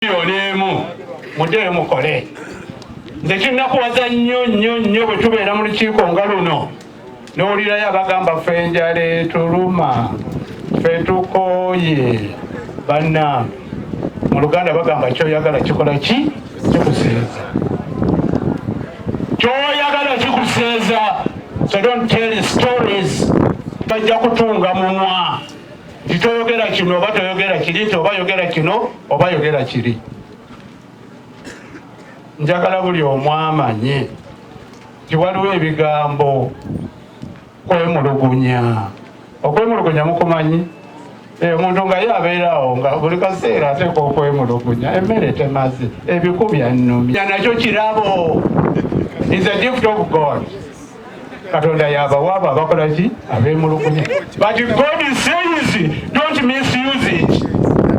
Olemu mudde mukole nze kinakuwaza nnyo bwe tubeera mu lukiiko nga luno n'owulirayo abagamba ffe enjala etuluma ffe tukooye bannange mu Luganda bagamba kyoyagala kikola ki kikuseeza kyoyagala kikuseeza. So don't tell stories bajja kutunga mumwa toyogera kino oba toyogera kiri nti oba yogera kino oba yogera kiri. Njagala buli omu amanye nti waliwo ebigambo kwemulugunya. Okwemulugunya mukumanyi? Omuntu nga ye abeerawo nga buli kaseera ateeka okwemulugunya emmere temaze ebikubya nnumi nakyo kirabo. Is a gift of God. Katonda yabawa abo abakola ki abeemulugunya. But God says don't misuse it.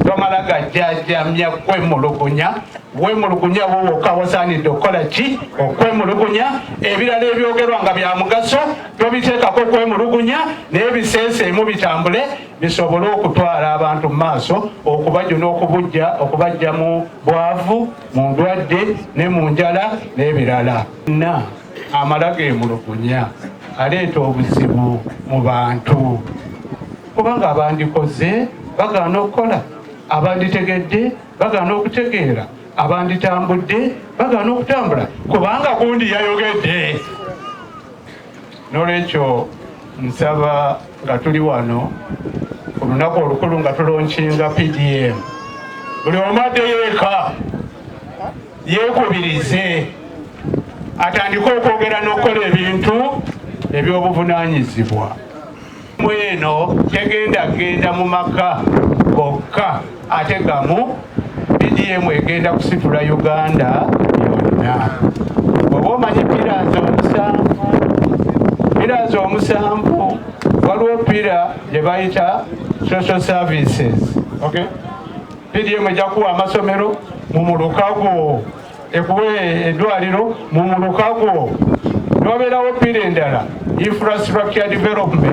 Tomala gajjajamya kwemulugunya. Wemulugunya wowe okawasaanidde okukola ki okwemulugunya. Ebirala ebyogerwa nga bya mugaso tobiteekako okwemulugunya naye biseeseemu bitambule bisobole okutwala abantu mu maaso okubajjuna okubajja mu bwavu mu ndwadde ne mu njala n'ebirala. Amala geemulugunya aleeta obuzibu mu bantu kubanga abandikoze bagaana okukola, abanditegedde bagaana okutegeera, abanditambudde bagaana okutambula kubanga gundi yayogedde. N'olwekyo nsaba nga tuli wano ku lunaku olukulu nga tulonkinga PDM, buli omu addeyo eka yeekubirize atandika okwogera n'okukola ebintu ebyobuvunaanyizibwa. Mweno tegenda mu maka gokka ate gamu PDM egenda kusitula Uganda yonna. Oba omanyi pillars omusanvu waliwo pillar gye bayita social services. Okay? PDM ejja kuwa amasomero mu mulukago, ekuwe eddwaliro mu mulukago, n'obeerawo pillar endala infrastructure development.